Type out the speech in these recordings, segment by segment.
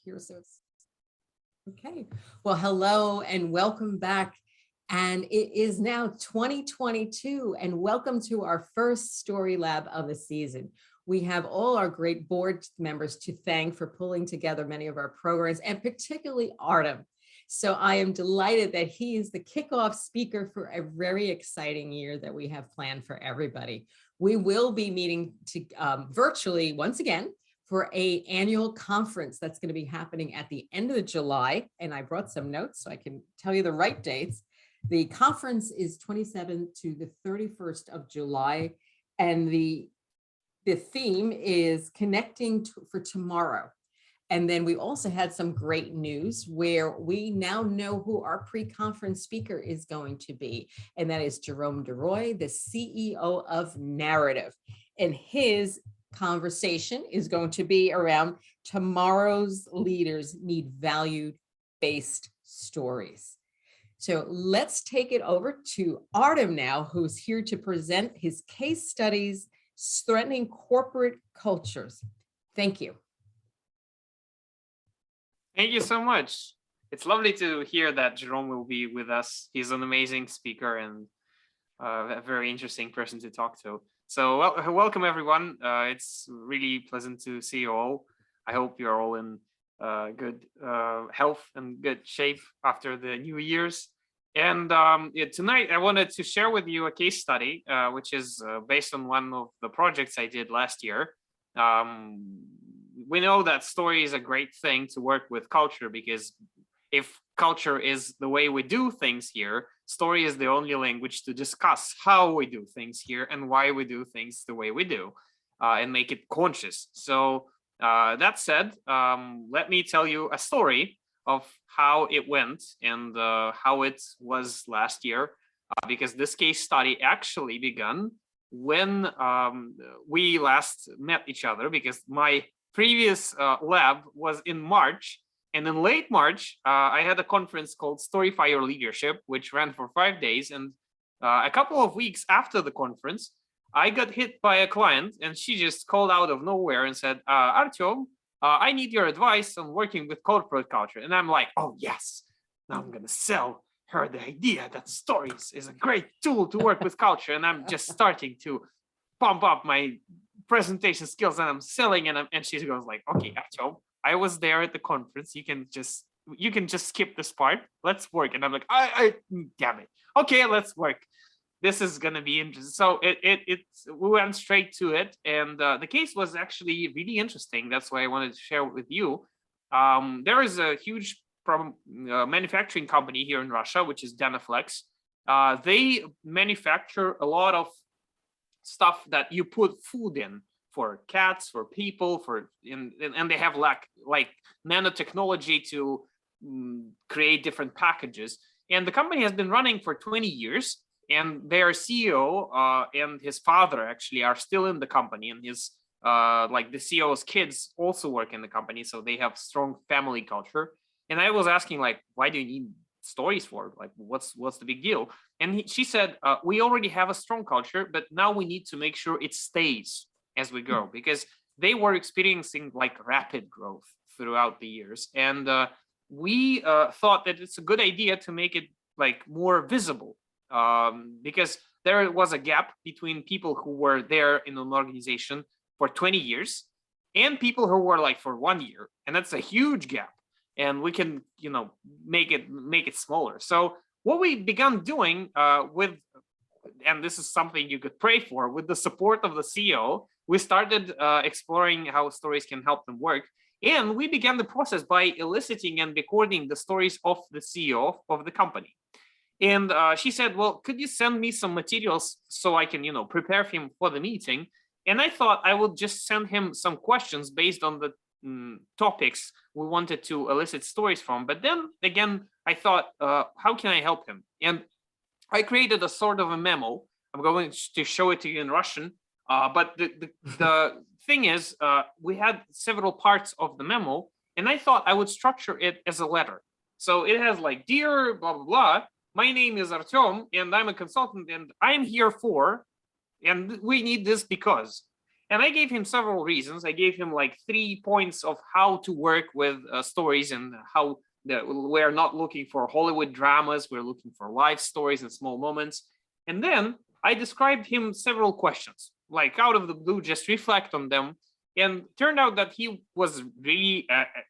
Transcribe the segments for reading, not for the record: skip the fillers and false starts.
here. So it's okay. Well, hello and welcome back. And it is now 2022, and welcome to our first Story Lab of the season. We have all our great board members to thank for pulling together many of our programs, and particularly Artem. So I am delighted that he is the kickoff speaker for a very exciting year that we have planned for everybody. We will be meeting virtually once again for an annual conference that's going to be happening at the end of July. And I brought some notes so I can tell you the right dates. The conference is 27th to the 31st of July. And the theme is connecting for tomorrow. And then we also had some great news where we now know who our pre-conference speaker is going to be. And that is Jerome DeRoy, the CEO of Narrative. And his conversation is going to be around tomorrow's leaders need value-based stories. So let's take it over to Artem now, who's here to present his case studies threatening corporate cultures. Thank you. Thank you so much. It's lovely to hear that Jerome will be with us. He's an amazing speaker and a very interesting person to talk to. So welcome everyone. It's really pleasant to see you all. I hope you're all in good health and good shape after the New Year's. And tonight I wanted to share with you a case study, which is based on one of the projects I did last year. We know that story is a great thing to work with culture, because if culture is the way we do things here, story is the only language to discuss how we do things here and why we do things the way we do, and make it conscious. So that said, let me tell you a story of how it went and how it was last year, because this case study actually began when we last met each other, because my previous lab was in March, and in late March, I had a conference called Story Fire Leadership, which ran for 5 days. And a couple of weeks after the conference, I got hit by a client, and she just called out of nowhere and said, Artyom, I need your advice on working with corporate culture. And I'm like, oh yes, now I'm gonna sell her the idea that stories is a great tool to work with culture. And I'm just starting to pump up my presentation skills, and I'm selling, and she goes like, okay, Artyom, I was there at the conference. You can just skip this part. Let's work. And I'm like, damn it. Okay, let's work. This is gonna be interesting. So we went straight to it, and the case was actually really interesting. That's why I wanted to share it with you. There is a huge manufacturing company here in Russia, which is Danaflex. They manufacture a lot of stuff that you put food in for cats, for people, and they have like nanotechnology to create different packages. And the company has been running for 20 years, and their CEO and his father actually are still in the company, and his like the CEO's kids also work in the company, so they have strong family culture. And I was asking, like, why do you need stories for? Like, what's the big deal? And she said, we already have a strong culture, but now we need to make sure it stays as we go, because they were experiencing like rapid growth throughout the years. And we thought that it's a good idea to make it like more visible, because there was a gap between people who were there in an organization for 20 years and people who were like for 1 year. And that's a huge gap. And we can, make it smaller. So what we began doing and this is something you could pray for, with the support of the CEO, we started exploring how stories can help them work. And we began the process by eliciting and recording the stories of the CEO of the company. And she said, well, could you send me some materials so I can, prepare him for the meeting? And I thought I would just send him some questions based on the topics we wanted to elicit stories from. But then again, I thought, how can I help him? And I created a sort of a memo. I'm going to show it to you in Russian. But the thing is, we had several parts of the memo, and I thought I would structure it as a letter. So it has like, dear blah, blah, blah. My name is Artyom, and I'm a consultant, and I'm here for, and we need this because. And I gave him several reasons. I gave him like 3 points of how to work with stories, and how we're not looking for Hollywood dramas, we're looking for life stories and small moments. And then I described him several questions, like out of the blue, just reflect on them. And turned out that he was really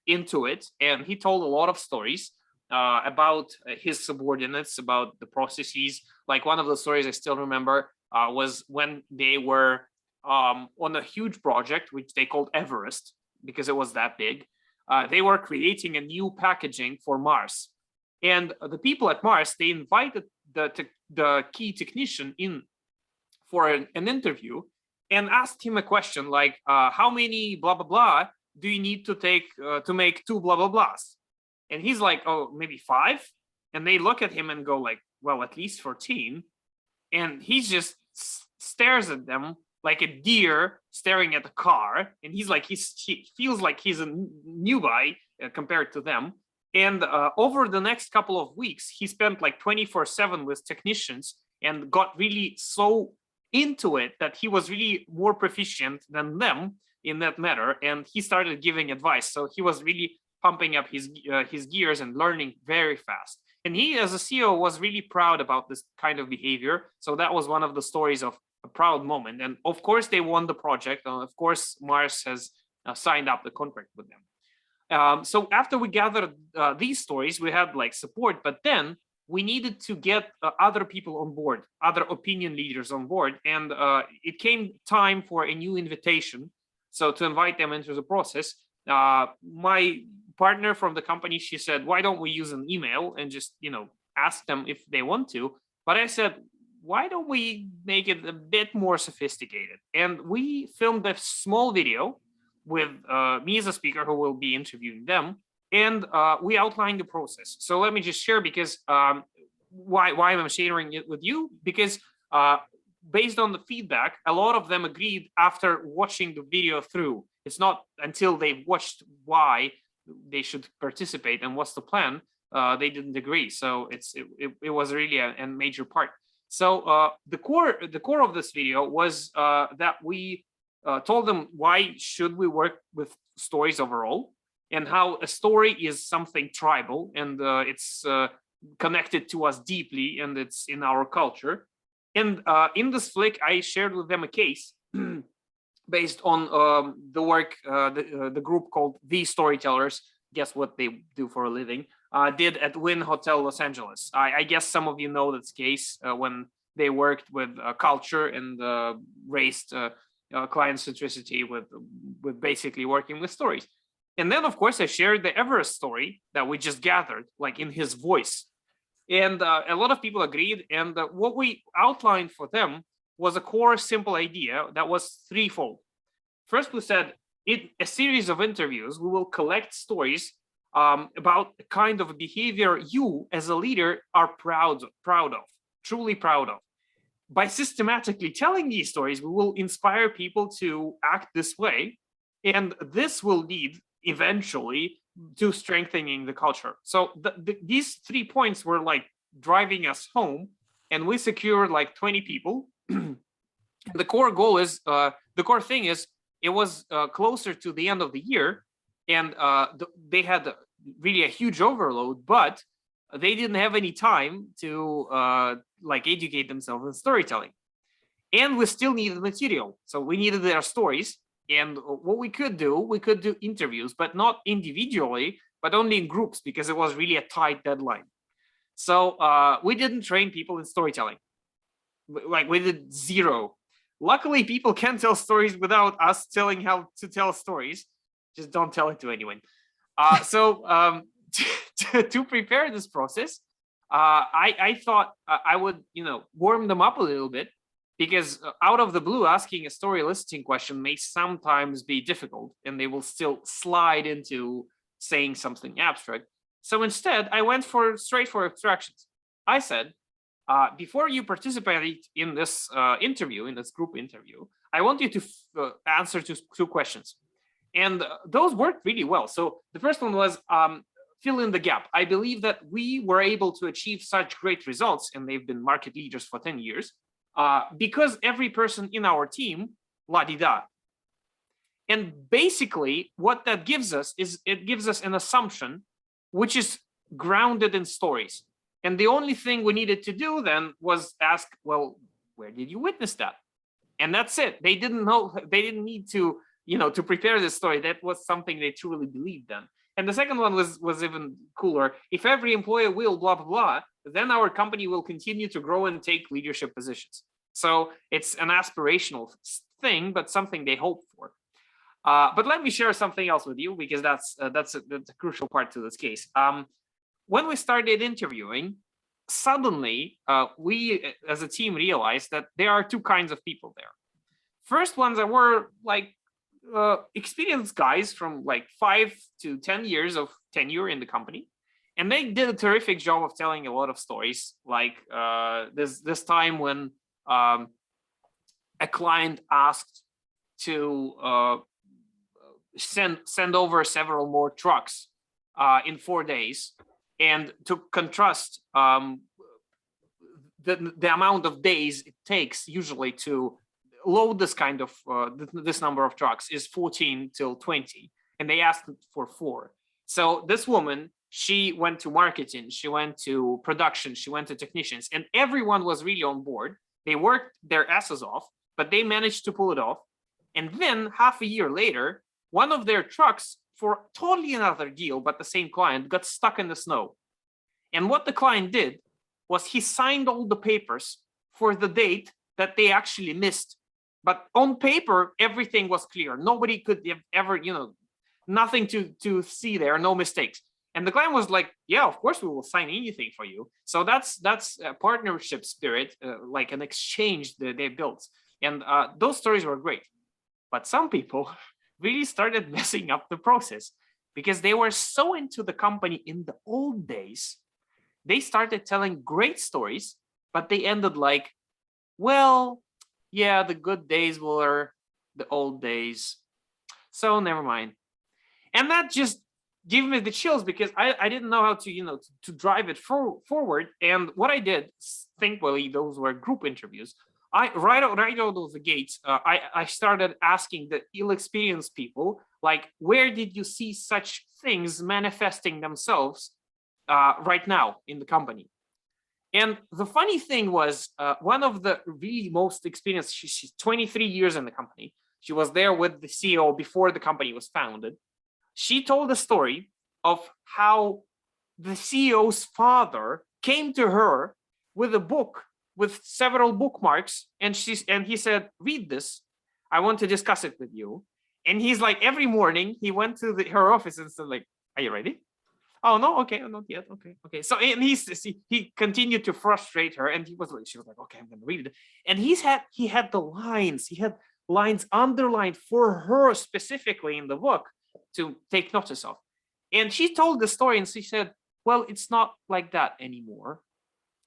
into it, and he told a lot of stories about his subordinates, about the processes. Like one of the stories I still remember was when they were on a huge project, which they called Everest, because it was that big. They were creating a new packaging for Mars. And the people at Mars, they invited the key technician in for an interview and asked him a question like, how many blah, blah, blah do you need to take to make 2 blah, blah, blahs? And he's like, oh, maybe 5. And they look at him and go like, well, at least 14. And he just stares at them like a deer staring at a car. And he's like, he feels like he's a newbie compared to them. And over the next couple of weeks, he spent like 24/7 with technicians and got really so into it that he was really more proficient than them in that matter. And he started giving advice. So he was really pumping up his gears and learning very fast. And he, as a CEO, was really proud about this kind of behavior. So that was one of the stories of a proud moment. And of course, they won the project. And of course, Mars has signed up the contract with them. So after we gathered these stories, we had like support, but then we needed to get other people on board, other opinion leaders on board. And it came time for a new invitation. So to invite them into the process, my partner from the company, she said, why don't we use an email and just, ask them if they want to? But I said, why don't we make it a bit more sophisticated? And we filmed a small video with me as a speaker who will be interviewing them. And we outlined the process. So let me just share, because why I'm sharing it with you, because based on the feedback, a lot of them agreed after watching the video through. It's not until they watched why they should participate and what's the plan, they didn't agree. So it was really a major part. So the core of this video was that we told them why should we work with stories overall, and how a story is something tribal, and it's connected to us deeply, and it's in our culture. And in this flick, I shared with them a case based on the work the group called The Storytellers, guess what they do for a living, did at Wynn Hotel Los Angeles. I guess some of you know this case when they worked with culture and raised client centricity with basically working with stories. And then, of course, I shared the Everest story that we just gathered, like in his voice. And a lot of people agreed. And what we outlined for them was a core simple idea that was threefold. First, we said, in a series of interviews, we will collect stories about the kind of behavior you as a leader are proud of, truly proud of. By systematically telling these stories, we will inspire people to act this way. And this will lead eventually to strengthening the culture. So these 3 points were like driving us home, and we secured like 20 people. The core goal is, the core thing is, it was closer to the end of the year, and they had really a huge overload, but they didn't have any time to like educate themselves in storytelling. And we still needed material. So we needed their stories. And what we could do interviews, but not individually, but only in groups, because it was really a tight deadline. So we didn't train people in storytelling. Like, we did zero. Luckily, people can tell stories without us telling how to tell stories. Just don't tell it to anyone. To prepare this process, I thought I would, warm them up a little bit, because out of the blue, asking a story listing question may sometimes be difficult, and they will still slide into saying something abstract. So instead, I went straight for abstractions. I said, before you participate in this interview, in this group interview, I want you to answer two questions. And those worked really well. So the first one was, fill in the gap. I believe that we were able to achieve such great results, and they've been market leaders for 10 years, because every person in our team, la-di-da, And basically what that gives us is it gives us an assumption which is grounded in stories. And the only thing we needed to do then was ask, well, where did you witness that? And that's it. They didn't know, they didn't need to, to prepare this story. That was something they truly believed in. And the second one was even cooler. If every employee will blah, blah, blah, then our company will continue to grow and take leadership positions. So it's an aspirational thing, but something they hope for. But let me share something else with you, because that's a crucial part to this case. When we started interviewing, suddenly we as a team realized that there are two kinds of people there. First ones that were like experienced guys from like 5 to 10 years of tenure in the company. And they did a terrific job of telling a lot of stories. Like this time when a client asked to send over several more trucks in 4 days, and to contrast the amount of days it takes usually to load this kind of this number of trucks is 14 till 20, and they asked for 4. So this woman, she went to marketing, she went to production, she went to technicians, and everyone was really on board. They worked their asses off, but they managed to pull it off. And then half a year later, one of their trucks, for totally another deal, but the same client, got stuck in the snow. And what the client did was he signed all the papers for the date that they actually missed. But on paper, everything was clear. Nobody could have ever, nothing to see there, no mistakes. And the client was like, yeah, of course we will sign anything for you. So that's a partnership spirit, like an exchange that they built. And those stories were great. But some people really started messing up the process because they were so into the company in the old days. They started telling great stories, but they ended like, well, yeah, the good days were the old days, so never mind. And that just gave me the chills, because I didn't know how to, to drive it forward. And what I did, thankfully, those were group interviews. Right out of the gates, I started asking the ill-experienced people, like, where did you see such things manifesting themselves right now in the company? And the funny thing was, one of the really most experienced, she's 23 years in the company. She was there with the CEO before the company was founded. She told a story of how the CEO's father came to her with a book with several bookmarks, and he said, read this, I want to discuss it with you. And he's like, every morning he went to her office and said, like, are you ready? Oh no, okay, not yet. Okay. So, and he continued to frustrate her, and she was like, okay, I'm gonna read it. And he had lines underlined for her specifically in the book to take notice of. And she told the story, and she said, well, it's not like that anymore,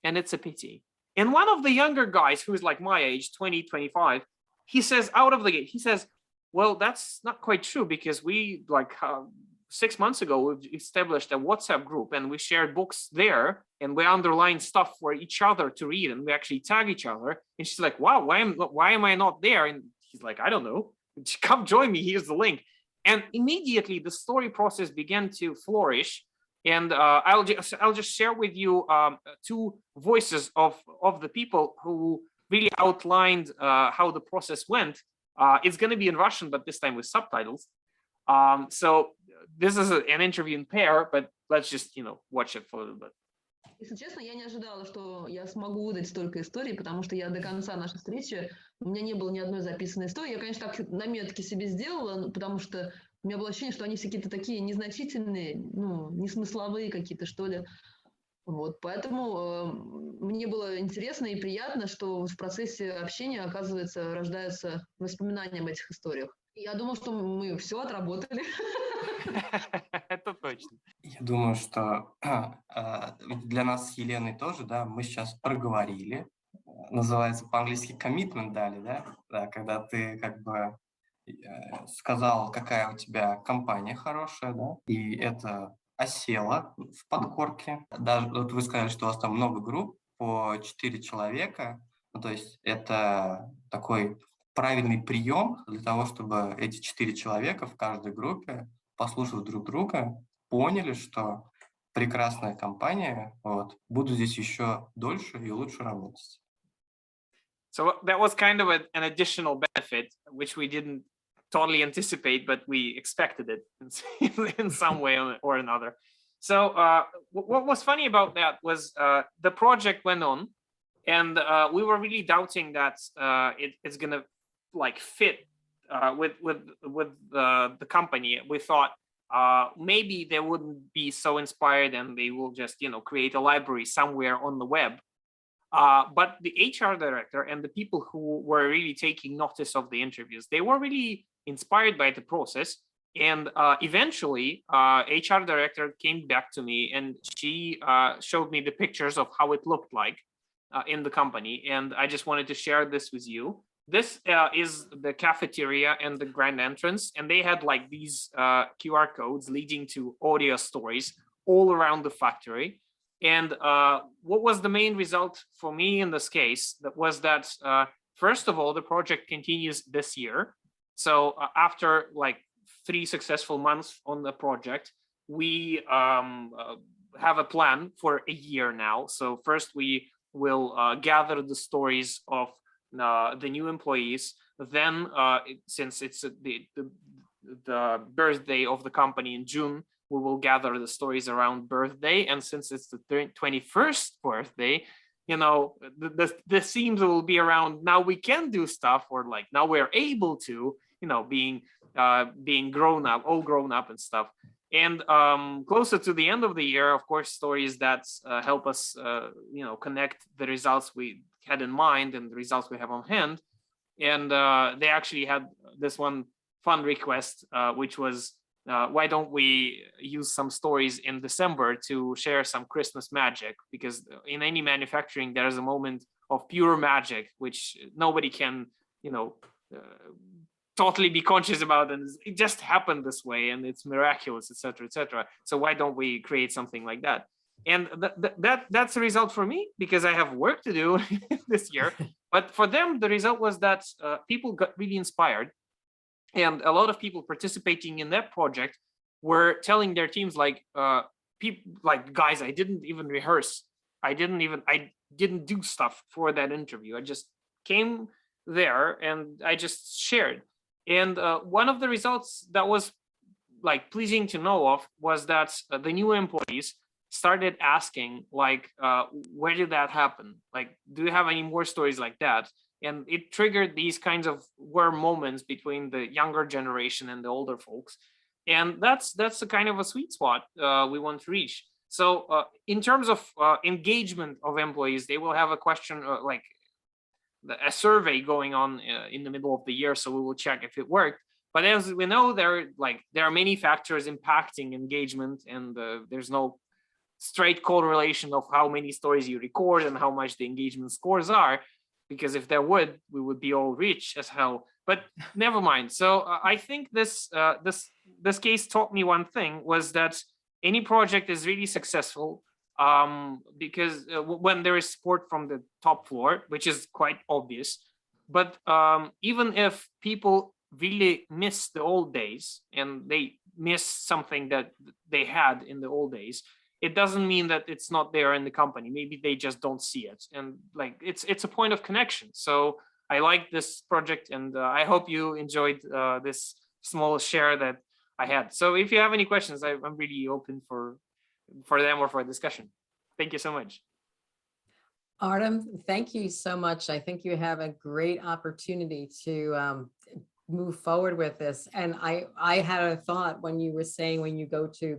and it's a pity. And one of the younger guys, who is like my age, 20, 25, he says out of the gate, he says, well, that's not quite true, because we 6 months ago, we established a WhatsApp group, and we shared books there, and we underlined stuff for each other to read, and we actually tag each other. And she's like, wow, why am I not there? And he's like, I don't know. Come join me. Here's the link. And immediately the story process began to flourish. And I'll just share with you 2 voices of the people who really outlined how the process went. It's going to be in Russian, but this time with subtitles. So this is an interview in pair, but let's just, watch it for a little bit. Если честно, я не ожидала, что я смогу выдать столько историй, потому что я до конца нашей встречи, у меня не было ни одной записанной истории. Я, конечно, так наметки себе сделала, потому что у меня было ощущение, что они все какие-то такие незначительные, несмысловые какие-то, что ли. Вот, поэтому мне было интересно и приятно, что в процессе общения, оказывается, рождаются воспоминания об этих историях. Я думаю, что мы все отработали. Это точно. Я думаю, что для нас с Еленой тоже, да, мы сейчас проговорили. Называется по-английски commitment дали, да? Да, когда ты как бы сказал, какая у тебя компания хорошая, да, и это осело в подкорке. Даже вот вы сказали, что у вас там много групп, по 4 человека, то есть это такой правильный прием для того, чтобы эти 4 человека в каждой группе, послушав друг друга, поняли, что прекрасная компания, вот, буду здесь еще дольше и лучше работать. So that was kind of an additional benefit, which we didn't totally anticipate, but we expected it in some way or another. So what was funny about that was the project went on, and we were really doubting that it's gonna like fit with the company. We thought maybe they wouldn't be so inspired, and they will just create a library somewhere on the web. But the HR director and the people who were really taking notice of the interviews, they were really inspired by the process. And eventually, HR director came back to me, and she showed me the pictures of how it looked like in the company. And I just wanted to share this with you. This is the cafeteria and the grand entrance, and they had like these QR codes leading to audio stories all around the factory. And what was the main result for me in this case? That was that, first of all, the project continues this year. So after like 3 successful months on the project, we have a plan for a year now. So first we will gather the stories of the new employees. Then, since it's the birthday of the company in June, we will gather the stories around birthday. And since it's the 21st birthday, the themes will be around now we can do stuff, or like now we're able to, being grown up, all grown up and stuff. And closer to the end of the year, of course, stories that help us, connect the results we had in mind and the results we have on hand. And they actually had this one fun request, which was, why don't we use some stories in December to share some Christmas magic? Because in any manufacturing, there's a moment of pure magic, which nobody can, totally be conscious about, and it just happened this way, and it's miraculous, etc., etc. So why don't we create something like that? And that's a result for me, because I have work to do this year. But for them, the result was that people got really inspired. And a lot of people participating in that project were telling their teams like, guys, I didn't even rehearse. I didn't do stuff for that interview. I just came there and I just shared. And one of the results that was like pleasing to know of was that the new employees started asking like, where did that happen? Like, do you have any more stories like that? And it triggered these kinds of warm moments between the younger generation and the older folks. And that's a kind of a sweet spot we want to reach. So in terms of engagement of employees, they will have a question like a survey going on in the middle of the year. So we will check if it worked. But as we know, there are many factors impacting engagement, and there's no straight correlation of how many stories you record and how much the engagement scores are. Because if there would, we would be all rich as hell. But never mind. So I think this case taught me one thing, was that any project is really successful because when there is support from the top floor, which is quite obvious. But even if people really miss the old days and they miss something that they had in the old days, it doesn't mean that it's not there in the company. Maybe they just don't see it. And like, it's a point of connection. So I like this project, and I hope you enjoyed this small share that I had. So if you have any questions, I'm really open for them or for a discussion. Thank you so much. Artem, thank you so much. I think you have a great opportunity to move forward with this. And I had a thought when you were saying, when you go to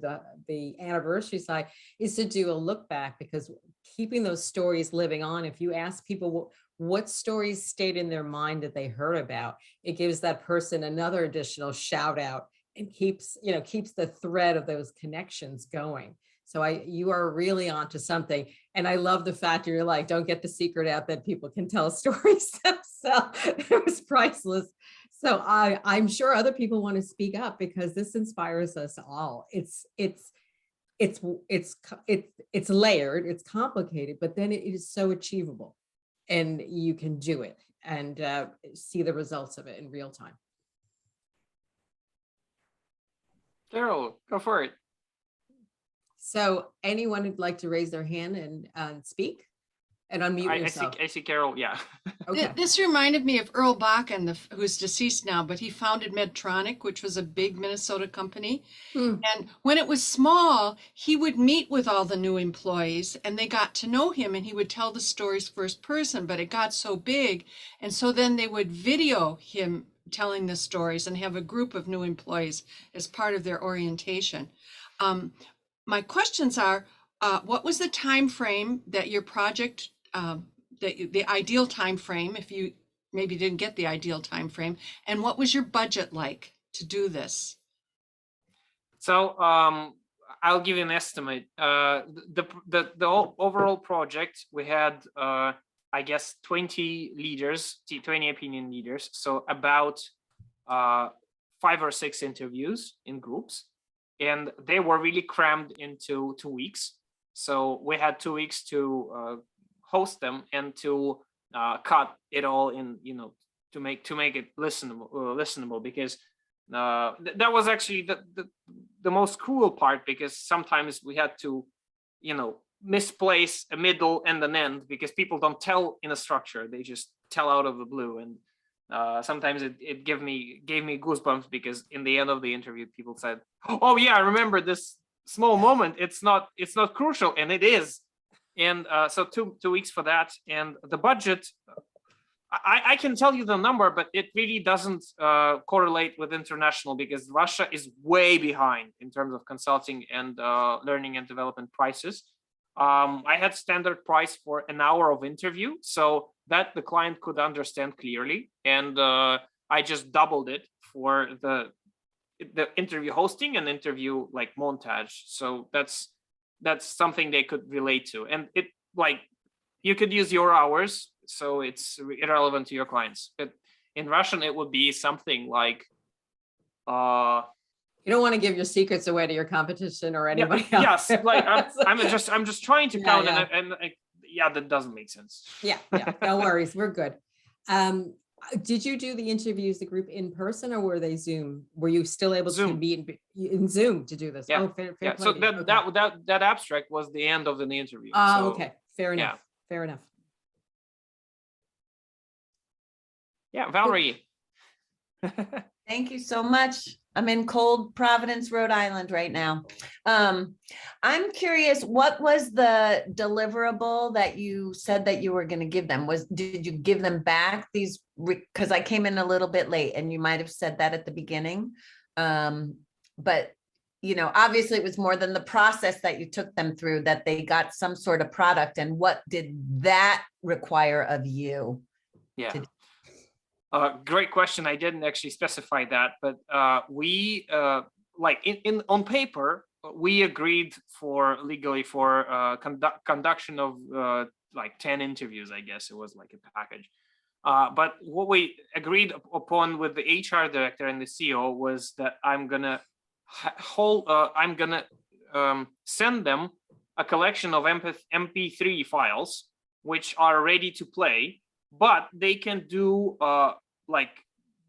the anniversary side, is to do a look back, because keeping those stories living on, if you ask people what stories stayed in their mind that they heard about, it gives that person another additional shout out and keeps the thread of those connections going. So you are really onto something. And I love the fact you're like, don't get the secret out that people can tell stories themselves. It was priceless. So I'm sure other people want to speak up, because this inspires us all. It's layered, it's complicated, but then it is so achievable, and you can do it. and see the results of it in real time. Carol, go for it. So anyone who'd like to raise their hand and speak and unmute yourself. I see Carol, yeah. Okay. This reminded me of Earl Bakken, who's deceased now, but he founded Medtronic, which was a big Minnesota company. Hmm. And when it was small, he would meet with all the new employees and they got to know him and he would tell the stories first person, but it got so big. And so then they would video him telling the stories and have a group of new employees as part of their orientation. My questions are, what was the time frame that your project, the ideal time frame, if you maybe didn't get the ideal time frame, and what was your budget like to do this? I'll give you an estimate. The overall project, we had, I guess, 20 leaders, 20 opinion leaders. So about 5 or 6 interviews in groups, and they were really crammed into 2 weeks. So we had 2 weeks to host them and to cut it all in, to make it listenable, because that was actually the most cruel part, because sometimes we had to, misplace a middle and an end, because people don't tell in a structure, they just tell out of the blue. And sometimes it gave me goosebumps, because in the end of the interview, people said, "Oh yeah, I remember this small moment. It's not crucial," and it is. And so 2 weeks for that. And the budget, I can tell you the number, but it really doesn't correlate with international, because Russia is way behind in terms of consulting and learning and development prices. I had standard price for an hour of interview, so that the client could understand clearly. And I just doubled it for the interview hosting and interview like montage. So that's something they could relate to. And it, like, you could use your hours, so it's irrelevant to your clients. But in Russian, it would be something like, you don't want to give your secrets away to your competition or anybody else. Yes, like I'm just trying to count, yeah. and that doesn't make sense. Yeah, no worries, we're good. Did you do the interviews, the group, in person, or were they Zoom? Were you still able to meet in Zoom to do this? Yeah. Oh, fair Yeah. play So to you. that abstract was the end of the interview. Oh, So, okay, fair enough. Fair enough. Yeah, Valerie. Thank you so much. I'm in cold Providence, Rhode Island right now. I'm curious, what was the deliverable that you said that you were going to give them? Did you give them back these? Because I came in a little bit late, and you might have said that at the beginning. But obviously it was more than the process that you took them through, that they got some sort of product. And what did that require of you? Yeah. Great question. I didn't actually specify that, but we like on paper, we agreed legally for conduction of like 10 interviews. I guess it was like a package. But what we agreed upon with the HR director and the CEO was that I'm gonna send them a collection of MP3 files which are ready to play, but they can do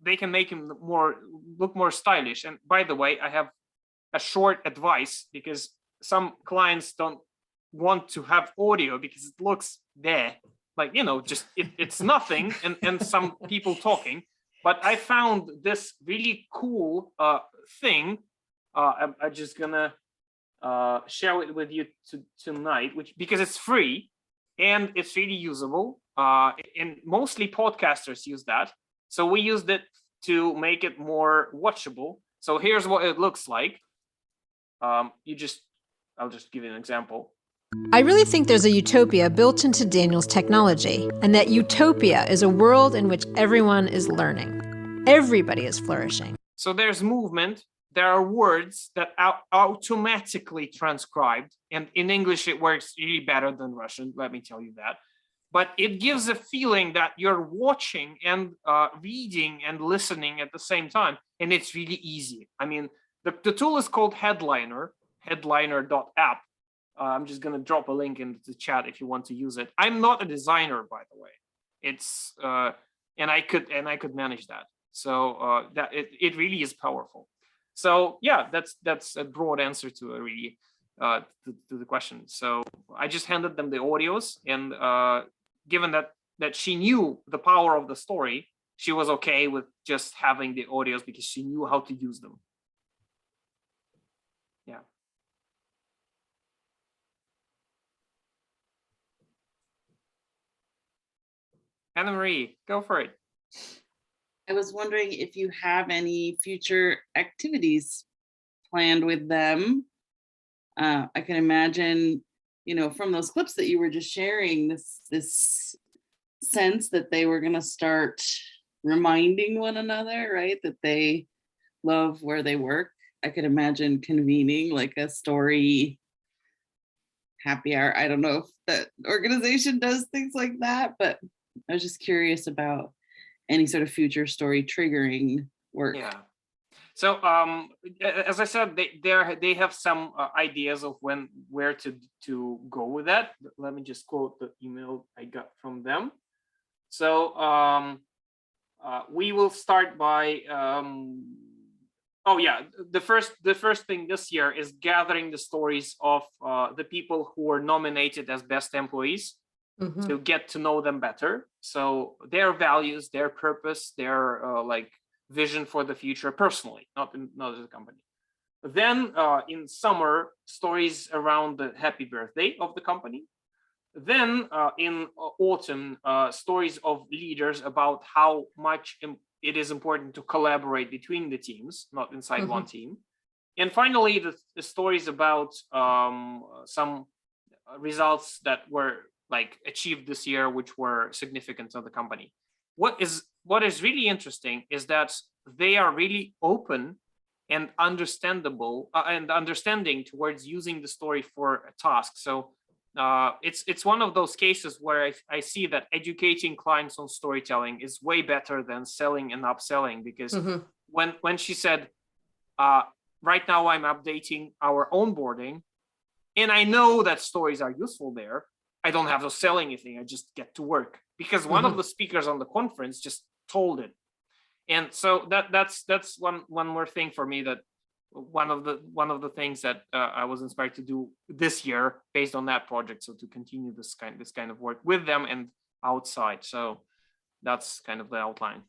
they can make him look more stylish. And by the way, I have a short advice, because some clients don't want to have audio because it looks just it's nothing and some people talking. But I found this really cool thing. I'm just gonna share it with you tonight, because it's free and it's really usable. And mostly podcasters use that. So we used it to make it more watchable. So here's what it looks like. I'll just give you an example. I really think there's a utopia built into Daniel's technology, and that utopia is a world in which everyone is learning. Everybody is flourishing. So there's movement. There are words that are automatically transcribed. And in English, it works really better than Russian, let me tell you that. But it gives a feeling that you're watching and reading and listening at the same time. And it's really easy. I mean, the tool is called Headliner, headliner.app. I'm just going to drop a link into the chat if you want to use it. I'm not a designer, by the way. It's and I could manage that. So that it really is powerful. So yeah, that's a broad answer to a really to the question. So I just handed them the audios, and given that she knew the power of the story, she was okay with just having the audios because she knew how to use them. Yeah. Anna Marie, go for it. I was wondering if you have any future activities planned with them. I can imagine, from those clips that you were just sharing, this sense that they were going to start reminding one another, right, that they love where they work. I could imagine convening like a story happy hour. I don't know if that organization does things like that, but I was just curious about any sort of future story triggering work. Yeah. So as I said, they have some ideas of where to go with that. Let me just quote the email I got from them. So we will start by the first thing this year is gathering the stories of the people who were nominated as best employees. Mhm. To get to know them better. So their values, their purpose, their vision for the future personally, not as a company. Then in summer, stories around the happy birthday of the company. Then in autumn, stories of leaders about how much it is important to collaborate between the teams, not inside one team. And finally, the stories about some results that were achieved this year, which were significant to the company. What is really interesting is that they are really open and understanding towards using the story for a task. So it's one of those cases where I see that educating clients on storytelling is way better than selling and upselling, because when she said, right now I'm updating our onboarding, and I know that stories are useful there, I don't have to sell anything. I just get to work, because one of the speakers on the conference just told it. And so that's one more thing for me, that one of the things that I was inspired to do this year based on that project. So to continue this kind of work with them and outside. So that's kind of the outline.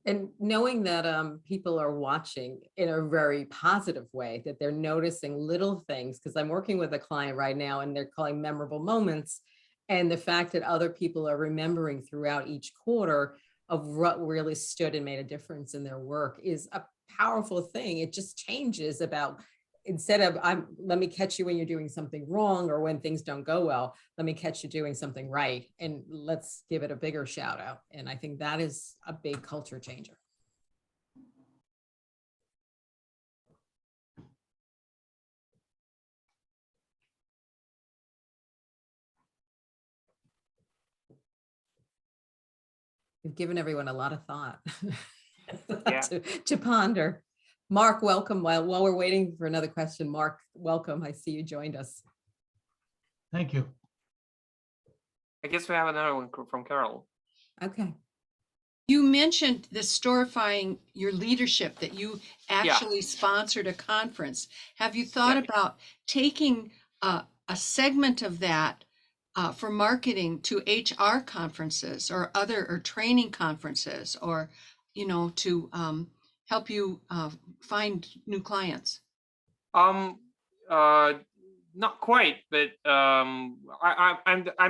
And knowing that people are watching in a very positive way, that they're noticing little things, because I'm working with a client right now and they're calling memorable moments. And the fact that other people are remembering throughout each quarter of what really stood and made a difference in their work is a powerful thing. It just changes about, instead of let me catch you when you're doing something wrong or when things don't go well, let me catch you doing something right, and let's give it a bigger shout out. And I think that is a big culture changer. We've given everyone a lot of thought to ponder. Mark, welcome. While we're waiting for another question, Mark, welcome. I see you joined us. Thank you. I guess we have another one from Carol. Okay. You mentioned the storifying your leadership, that you actually sponsored a conference. Have you thought about taking a segment of that for marketing to HR conferences or training conferences, or to help you find new clients? Not quite, but I'm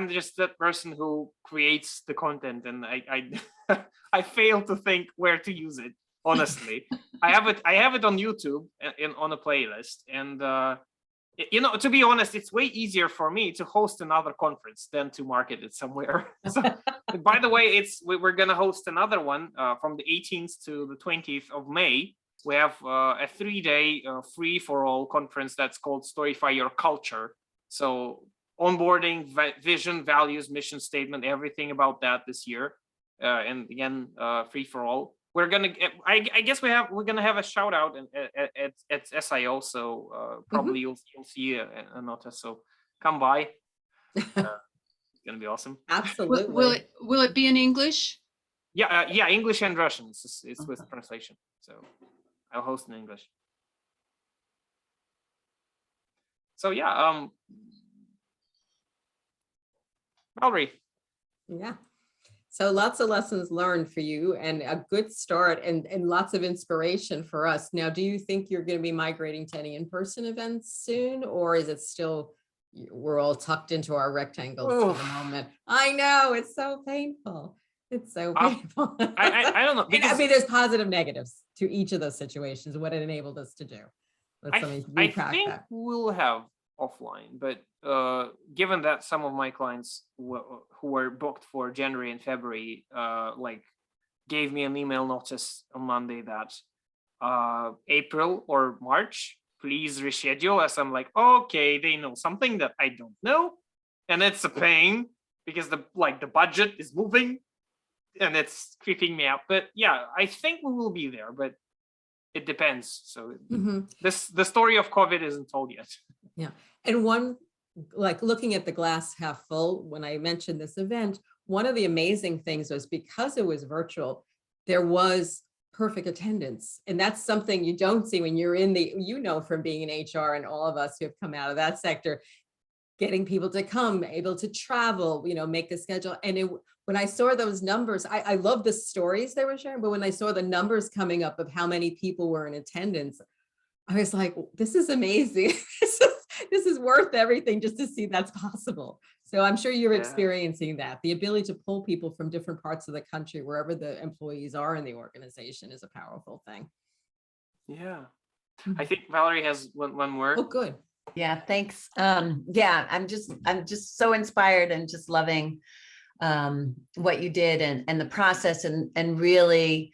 just that person who creates the content, and I fail to think where to use it. Honestly, I have it on YouTube on a playlist, and to be honest, it's way easier for me to host another conference than to market it somewhere. So, by the way, we're gonna host another one from the 18th to the 20th of May. We have a 3-day free-for-all conference that's called Storyfy Your Culture. So onboarding, vision, values, mission statement, everything about that this year. And again, free-for-all. We're gonna. I guess we're gonna have a shout out at SIO. So probably you'll see a notice. So come by. gonna be awesome. Absolutely. Will it be in English? Yeah, yeah, English and Russian. It's with translation, so I'll host in English. So yeah, Valerie. Yeah. So lots of lessons learned for you and a good start and lots of inspiration for us. Now, do you think you're going to be migrating to any in-person events soon, or is it still, we're all tucked into our rectangles for the moment? I know, it's so painful. It's so painful. I don't know, And, because I mean, there's positive negatives to each of those situations, what it enabled us to do. That's something we cracked think that. we'll have offline, but given that some of my clients who were booked for January and February like gave me an email notice on Monday that April or March, please reschedule, as I'm like, okay, they know something that I don't know, and it's a pain because the budget is moving and it's creeping me out. But yeah, I think we will be there, but it depends. So the story of COVID isn't told yet. Yeah. And one, like looking at the glass half full, when I mentioned this event, one of the amazing things was because it was virtual, there was perfect attendance. And that's something you don't see when you're in the, from being in HR and all of us who have come out of that sector, getting people to come, able to travel, make the schedule. And when I saw those numbers, I love the stories they were sharing, but when I saw the numbers coming up of how many people were in attendance, I was like, this is amazing. This is worth everything just to see that's possible. So I'm sure you're experiencing that. The ability to pull people from different parts of the country, wherever the employees are in the organization, is a powerful thing. Yeah. I think Valerie has one more. Oh, good. Yeah, thanks. Yeah, I'm just so inspired and just loving what you did and the process and really,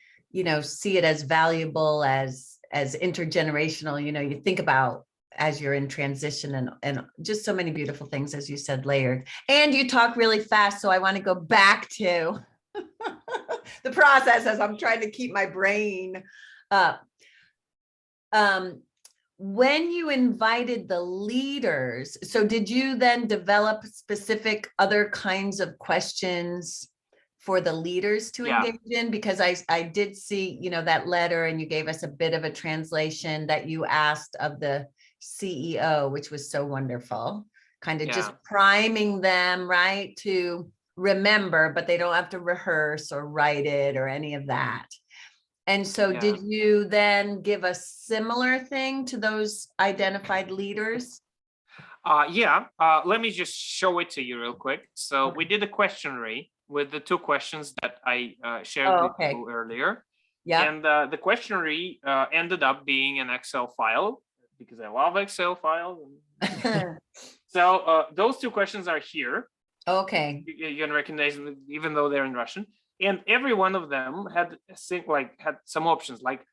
see it as valuable as intergenerational. You think about as you're in transition and just so many beautiful things, as you said, layered. And you talk really fast, so I want to go back to the process as I'm trying to keep my brain up. When you invited the leaders, so did you then develop specific other kinds of questions for the leaders to engage in? Because I did see, that letter, and you gave us a bit of a translation that you asked of the CEO, which was so wonderful, kind of just priming them, right, to remember, but they don't have to rehearse or write it or any of that. And so did you then give a similar thing to those identified leaders? Let me just show it to you real quick. So we did a questionnaire with the 2 questions that I shared with you earlier. Yeah. And the questionnaire ended up being an Excel file, because I love Excel files. So those 2 questions are here. Okay. You can recognize them even though they're in Russian. And every one of them had some options. Like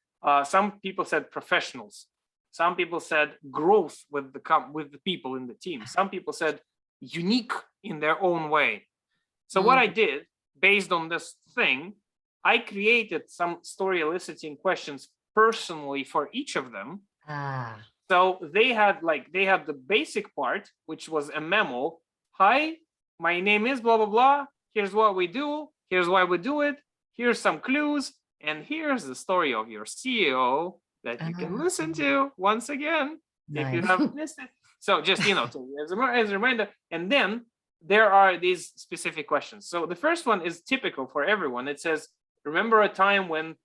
some people said professionals. Some people said growth with the people in the team. Some people said unique in their own way. So what I did, based on this thing, I created some story eliciting questions personally for each of them. So they had the basic part, which was a memo. Hi, my name is blah, blah, blah. Here's what we do. Here's why we do it. Here's some clues. And here's the story of your CEO that you can listen to once again, if you haven't missed it. So just, as a reminder. And then there are these specific questions. So the first one is typical for everyone. It says, remember a time when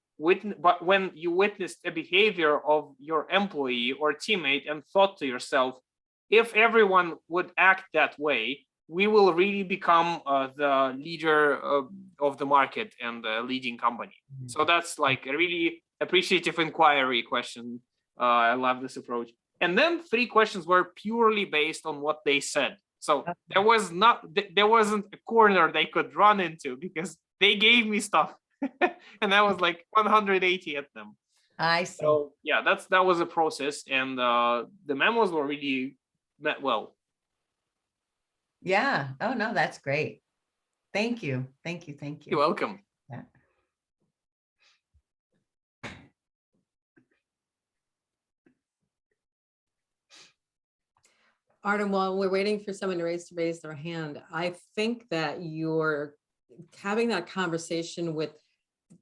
you witnessed a behavior of your employee or teammate and thought to yourself, if everyone would act that way, we will really become the leader of the market and the leading company. So that's like a really appreciative inquiry question. I love this approach. And then 3 questions were purely based on what they said. So there wasn't a corner they could run into because they gave me stuff. And that was like 180 at them. I see. So yeah, that was a process, and the memos were really met well. Yeah. Oh no, that's great. Thank you. Thank you. Thank you. You're welcome. Yeah. Artem, while we're waiting for someone to raise their hand, I think that you're having that conversation with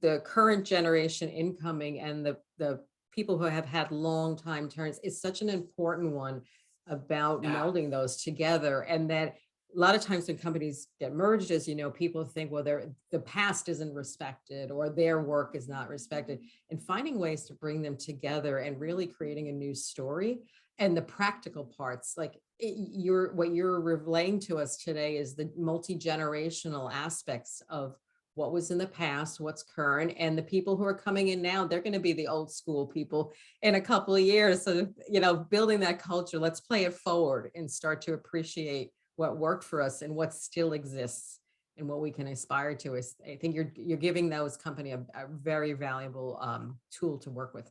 the current generation incoming and the people who have had long time turns is such an important one about melding those together. And that a lot of times when companies get merged, as you know, people think, well, the past isn't respected or their work is not respected, and finding ways to bring them together and really creating a new story. And the practical parts, like what you're relaying to us today is the multi-generational aspects of what was in the past, what's current, and the people who are coming in now, they're going to be the old school people in a couple of years. So, building that culture, let's play it forward and start to appreciate what worked for us and what still exists and what we can aspire to. I think you're giving those company a very valuable tool to work with.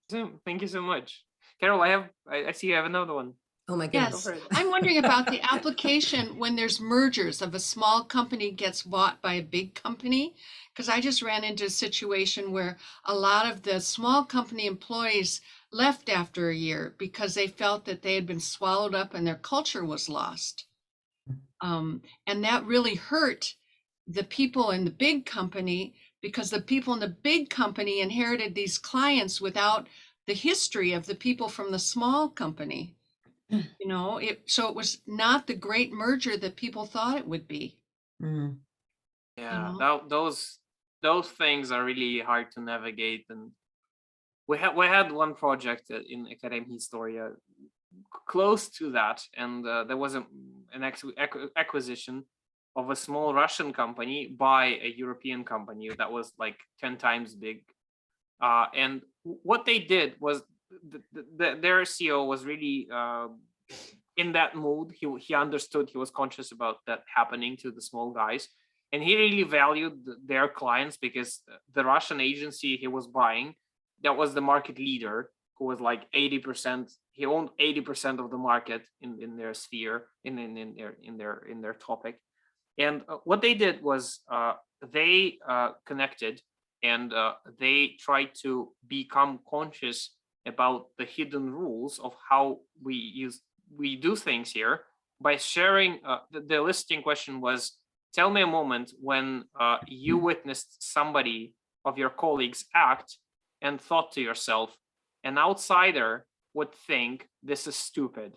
Thank you so much. Carol, I see you have another one. Oh my goodness. Yes, I'm wondering about the application when there's mergers of a small company gets bought by a big company, because I just ran into a situation where a lot of the small company employees left after a year because they felt that they had been swallowed up and their culture was lost. And that really hurt the people in the big company, because the people in the big company inherited these clients without the history of the people from the small company. So it was not the great merger that people thought it would be. Yeah, those things are really hard to navigate. And we had one project in Academy Historia close to that, and there was an acquisition of a small Russian company by a European company that was like 10 times big. And what they did was their CEO was really in that mood. He understood, he was conscious about that happening to the small guys, and he really valued their clients, because the Russian agency he was buying, that was the market leader, who was like 80%. He owned 80% of the market in their sphere, in their topic. And what they did was they connected, and they tried to become conscious about the hidden rules of how we do things here by sharing. The listing question was, tell me a moment when you witnessed somebody of your colleagues act and thought to yourself, an outsider would think this is stupid,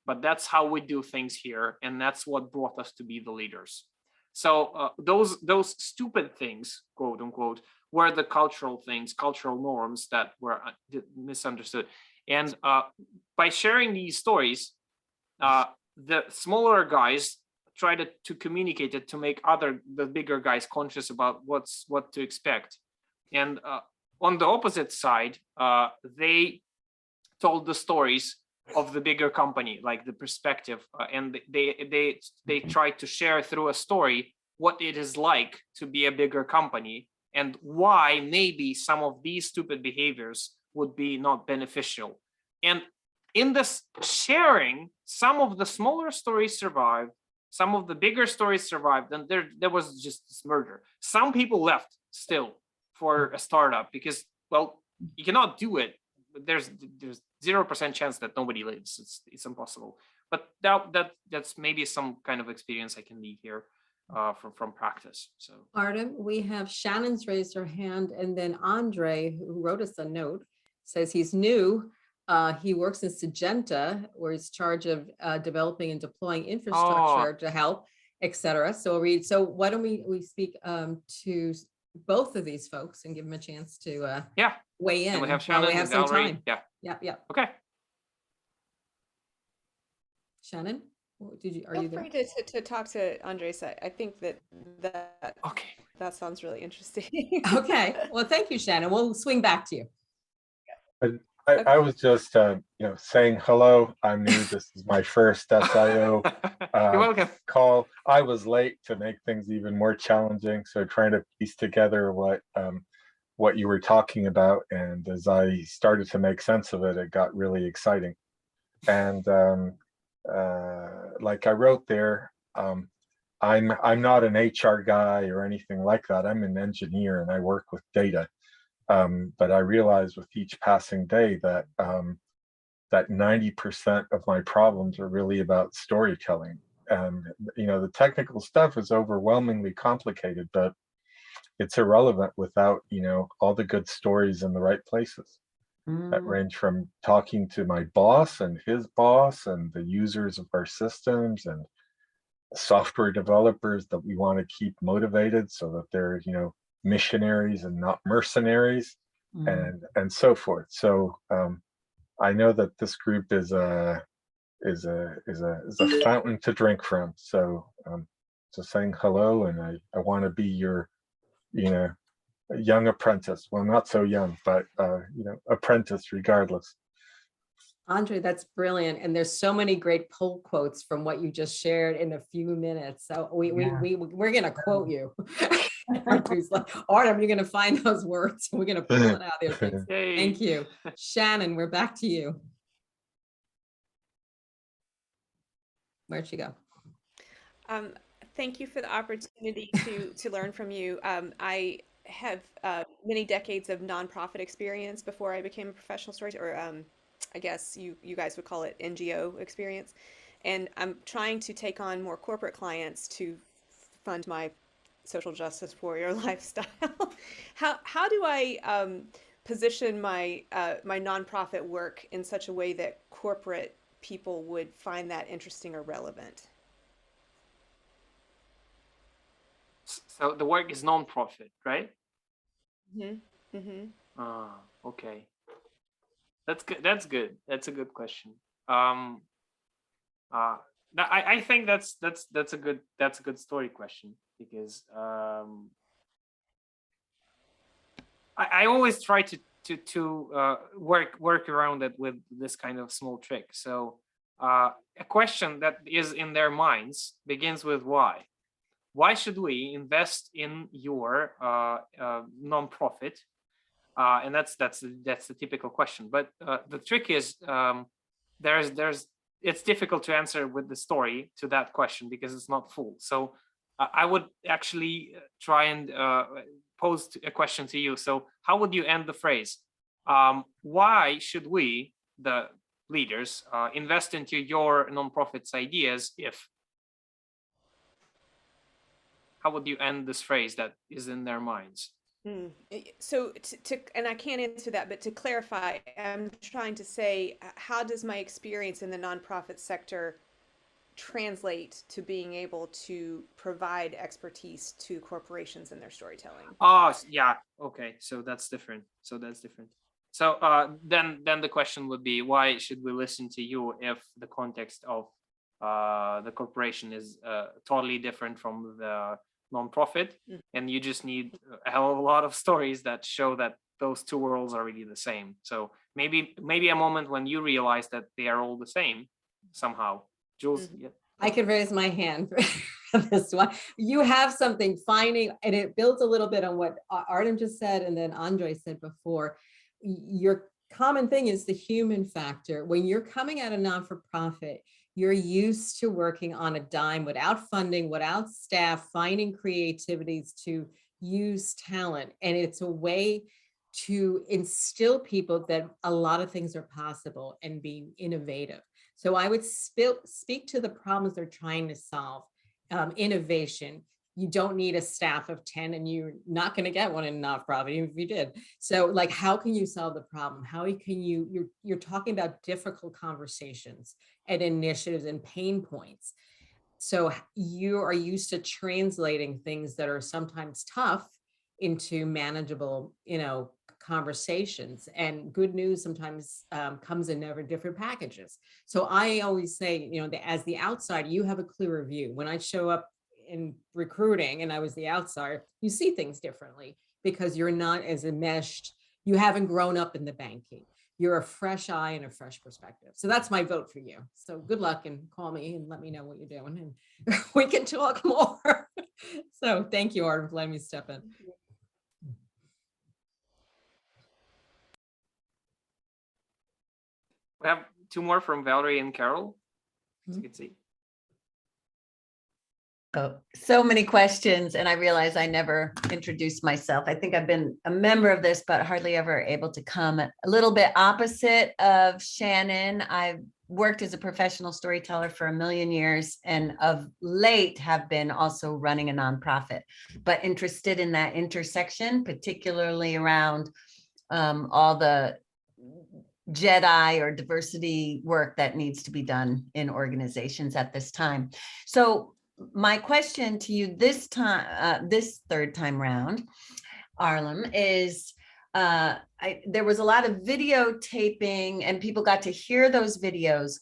but that's how we do things here, and that's what brought us to be the leaders. So those stupid things, quote unquote, were the cultural things, cultural norms that were misunderstood. And by sharing these stories, the smaller guys tried to communicate it to make the bigger guys conscious about what to expect. And on the opposite side, they told the stories of the bigger company, like the perspective, and they tried to share through a story what it is like to be a bigger company, and why maybe some of these stupid behaviors would be not beneficial. And in this sharing, some of the smaller stories survived, some of the bigger stories survived, and there was just this merger. Some people left still for a startup because, well, you cannot do it. There's 0% chance that nobody lives. It's impossible. But that's maybe some kind of experience I can leave here from practice. So Artem, we have Shannon's raised her hand, and then Andre, who wrote us a note, says he's new. He works in Syngenta, where he's in charge of developing and deploying infrastructure to help, etc. So why don't we speak to both of these folks and give them a chance to weigh in. And we have while we Shannon have and some Valerie. time. Yeah. Okay. Shannon, are Feel you there? free to talk to Andres. I think that Okay. that sounds really interesting. Okay. Well, thank you, Shannon. We'll swing back to you. I was just, saying hello. I'm new. This is my first SIO You're welcome. call. I was late to make things even more challenging. So trying to piece together what you were talking about, and as I started to make sense of it, it got really exciting. And like I wrote there, I'm not an HR guy or anything like that. I'm an engineer and I work with data. But I realize with each passing day that that 90% of my problems are really about storytelling. And, the technical stuff is overwhelmingly complicated, but it's irrelevant without, all the good stories in the right places that range from talking to my boss and his boss and the users of our systems and software developers that we want to keep motivated so that they're, missionaries and not mercenaries, and so forth. So I know that this group is a fountain to drink from. So saying hello, and I want to be your, young apprentice. Well, not so young, but apprentice regardless. Andre, that's brilliant. And there's so many great pull quotes from what you just shared in a few minutes. So we're going to quote you. Andrew's like, Artem, you're going to find those words. We're going to pull it out there. Thank you. Shannon, we're back to you. Where'd she go? Thank you for the opportunity to learn from you. I have many decades of nonprofit experience before I became a professional storyteller, or I guess you guys would call it NGO experience. And I'm trying to take on more corporate clients to fund my social justice warrior lifestyle. How do I position my my nonprofit work in such a way that corporate people would find that interesting or relevant? So the work is non-profit, right? Okay. That's good. That's good. That's a good question. I think that's a good story question, because I always try to work around it with this kind of small trick. So a question that is in their minds begins with why. Why should we invest in your nonprofit? And that's the typical question. But the trick is it's difficult to answer with the story to that question because it's not full. So I would actually try and pose a question to you. So how would you end the phrase? Why should we, the leaders, invest into your nonprofit's ideas if? How would you end this phrase that is in their minds? So and I can't answer that, but to clarify, I'm trying to say, how does my experience in the nonprofit sector translate to being able to provide expertise to corporations in their storytelling? Oh, yeah. Okay. So that's different. So then the question would be, why should we listen to you if the context of the corporation is totally different from the nonprofit, and you just need a hell of a lot of stories that show that those two worlds are really the same. So maybe a moment when you realize that they are all the same somehow. Jules, yeah. I could raise my hand for this one. You have something finding, and it builds a little bit on what Artem just said and then Andre said before. Your common thing is the human factor. When you're coming at a non-for-profit, you're used to working on a dime without funding, without staff, finding creativities to use talent. And it's a way to instill people that a lot of things are possible and be innovative. So I would speak to the problems they're trying to solve. Innovation. You don't need a staff of 10, and you're not going to get one in a nonprofit, even if you did. So like, how can you solve the problem? How can you're talking about difficult conversations and initiatives and pain points. So you are used to translating things that are sometimes tough into manageable, conversations. And good news sometimes comes in different packages. So I always say, as the outside, you have a clearer view. When I show up in recruiting and I was the outsider, you see things differently because you're not as enmeshed. You haven't grown up in the banking. You're a fresh eye and a fresh perspective. So that's my vote for you. So good luck, and call me and let me know what you're doing, and we can talk more. So thank you, Artem, for letting me step in. We have two more from Valerie and Carol, as you can see. So many questions, and I realize I never introduced myself. I think I've been a member of this, but hardly ever able to come. A little bit opposite of Shannon. I've worked as a professional storyteller for a million years, and of late have been also running a nonprofit, but interested in that intersection, particularly around all the Jedi or diversity work that needs to be done in organizations at this time. So my question to you this time, this third time round, Arlen, is there was a lot of videotaping and people got to hear those videos.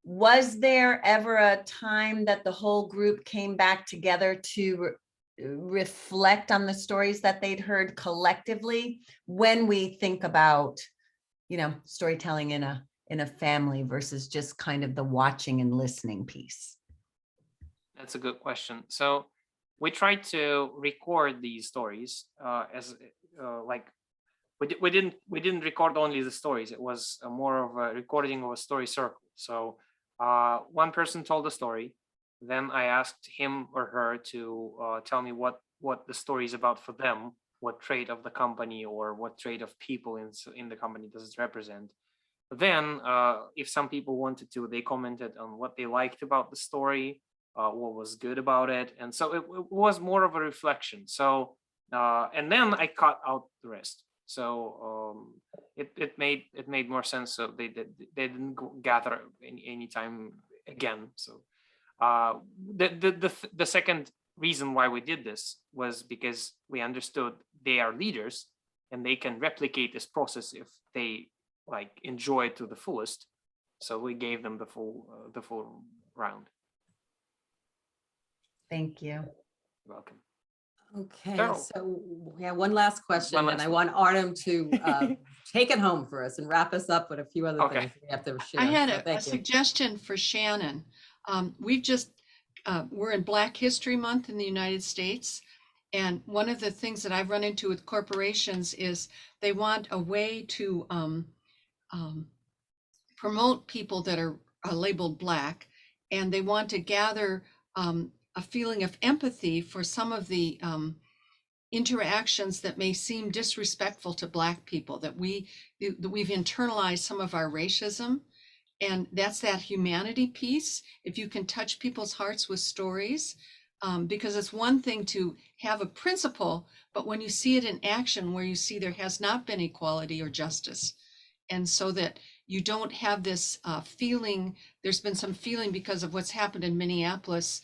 Was there ever a time that the whole group came back together to reflect on the stories that they'd heard collectively when we think about, storytelling in a family versus just kind of the watching and listening piece? That's a good question. So we tried to record these stories as like we didn't record only the stories. It was more of a recording of a story circle. So one person told a story, then I asked him or her to tell me what the story is about for them, what trait of the company or what trait of people in the company does it represent. Then if some people wanted to, they commented on what they liked about the story, what was good about it, and so it was more of a reflection. So and then I cut out the rest. So it made more sense. So they didn't gather any time again. So the second reason why we did this was because we understood they are leaders and they can replicate this process if they enjoy it to the fullest. So we gave them the full round. Thank you. You're welcome. Okay, Carol. so we have one last question, One and last I one. want Artem to take it home for us and wrap us up with a few other Okay. things we have to share. I had So a thank you. suggestion for Shannon. We've just, we're in Black History Month in the United States. And one of the things that I've run into with corporations is they want a way to promote people that are labeled Black, and they want to gather a feeling of empathy for some of the interactions that may seem disrespectful to Black people, that we've internalized some of our racism. And that's that humanity piece. If you can touch people's hearts with stories, because it's one thing to have a principle, but when you see it in action, where you see there has not been equality or justice, and so that you don't have this feeling, there's been some feeling because of what's happened in Minneapolis,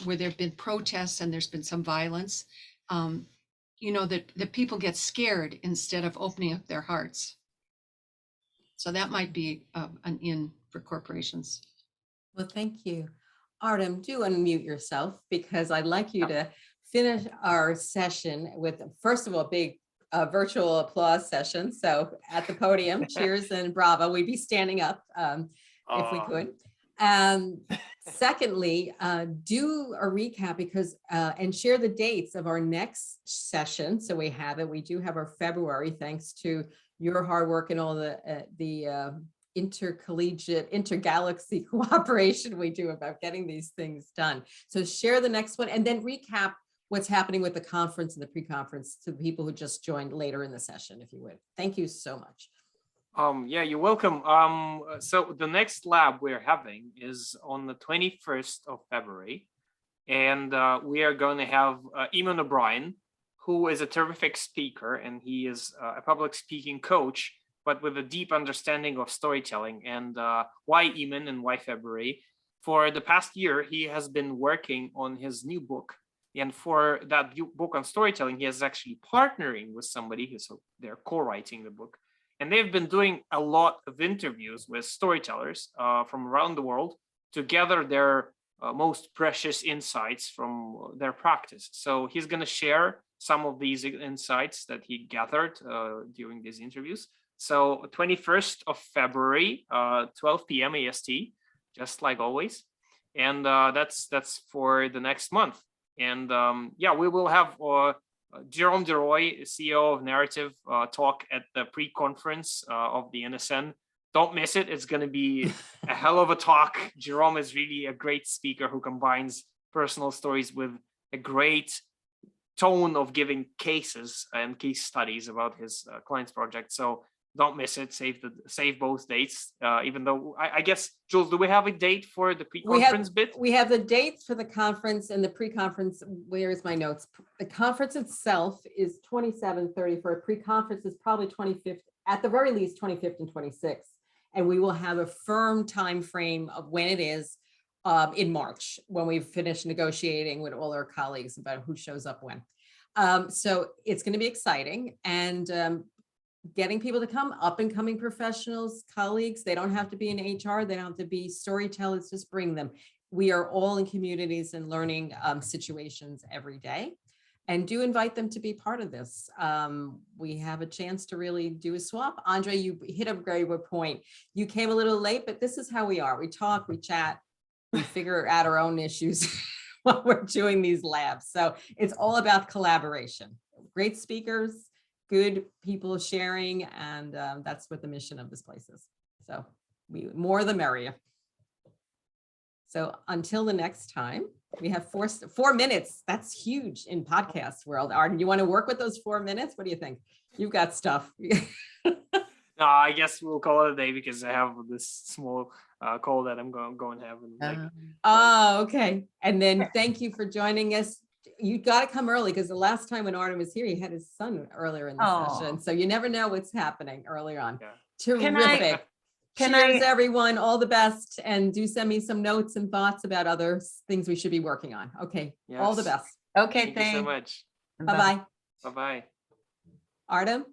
where there have been protests and there's been some violence, that people get scared instead of opening up their hearts. So that might be an in for corporations. Well, thank you. Artem, do unmute yourself, because I'd like you to finish our session with, first of all, a big virtual applause session. So at the podium, cheers and bravo. We'd be standing up if we could. Secondly, do a recap and share the dates of our next session. So we have it. We do have our February, thanks to your hard work and all the intercollegiate, intergalaxy cooperation we do about getting these things done. So share the next one and then recap what's happening with the conference and the pre-conference to the people who just joined later in the session, if you would. Thank you so much. Yeah, you're welcome. So the next lab we're having is on the 21st of February. And we are going to have Eamon O'Brien, who is a terrific speaker, and he is a public speaking coach, but with a deep understanding of storytelling. And why Eamon and why February? For the past year, he has been working on his new book. And for that book on storytelling, he is actually partnering with somebody, so they're co-writing the book. And they've been doing a lot of interviews with storytellers from around the world to gather their most precious insights from their practice. So he's going to share some of these insights that he gathered during these interviews. So 21st of February, 12 p.m. AST, just like always. And that's for the next month. And we will have Jerome DeRoy, CEO of Narrative, talk at the pre-conference of the NSN. Don't miss it. It's going to be a hell of a talk. Jerome is really a great speaker who combines personal stories with a great tone of giving cases and case studies about his client's project. So don't miss it. Save both dates. Even though I guess, Jules, do we have a date for the pre-conference bit? We have the dates for the conference and the pre-conference. Where's my notes? The conference itself is 27th, 31st. Pre-conference is probably 25th, at the very least 25th and 26th. And we will have a firm time frame of when it is in March, when we've finished negotiating with all our colleagues about who shows up when. So it's going to be exciting, and getting people to come, up and coming professionals, colleagues. They don't have to be in HR. They don't have to be storytellers. Just bring them. We are all in communities and learning situations every day, and do invite them to be part of this. We have a chance to really do a swap. Andre, you hit a very good point. You came a little late, but this is how we are. We talk, we chat, we figure out our own issues while we're doing these labs. So it's all about collaboration. Great speakers, good people sharing, and that's what the mission of this place is. So more the merrier. So until the next time, we have 4 minutes. That's huge in podcast world. Arden, you want to work with those 4 minutes? What do you think? You've got stuff. No, I guess we'll call it a day because I have this small call that I'm going to have. Oh, okay. And then thank you for joining us. You got to come early, because the last time when Arden was here, he had his son earlier in the session. So you never know what's happening earlier on. Yeah. Terrific. Cheers, everyone. All the best. And do send me some notes and thoughts about other things we should be working on. Okay. Yes. All the best. Okay, Thank you so much. Bye-bye. Bye-bye. Arden?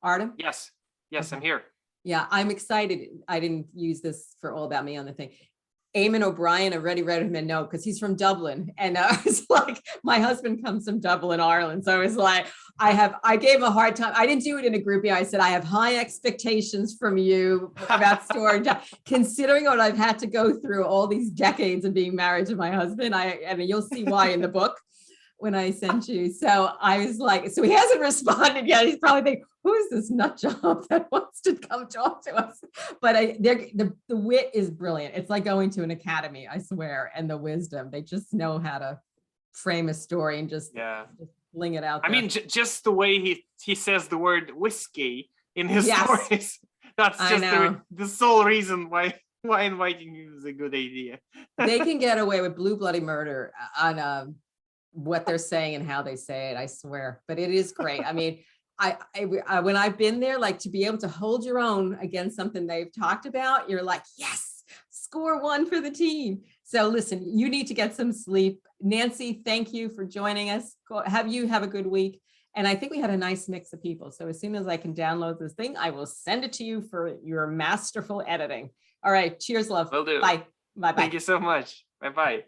Arden? Yes, Okay. I'm here. Yeah, I'm excited. I didn't use this for All About Me on the thing. Eamon O'Brien, I already read him a note because he's from Dublin. And I was like, my husband comes from Dublin, Ireland. So I was like, I gave him a hard time. I didn't do it in a groupie. I said, I have high expectations from you about storytelling. Considering what I've had to go through all these decades of being married to my husband, and you'll see why in the book when I sent you. So I was like, so he hasn't responded yet. He's probably thinking, who is this nut job that wants to come talk to us? But the wit is brilliant. It's like going to an academy, I swear, and the wisdom. They just know how to frame a story and just fling it out there. I mean, just the way he says the word whiskey in his Yes. stories. That's just the sole reason why inviting you is a good idea. They can get away with blue bloody murder on what they're saying and how they say it, I swear. But it is great. I mean, I when I've been there, like, to be able to hold your own against something they've talked about, you're like, yes, score one for the team. So listen, you need to get some sleep. Nancy, thank you for joining us. Have a good week. And I think we had a nice mix of people. So as soon as I can download this thing, I will send it to you for your masterful editing. All right. Cheers, love. Will do. Bye. Bye-bye. Thank you so much. Bye-bye.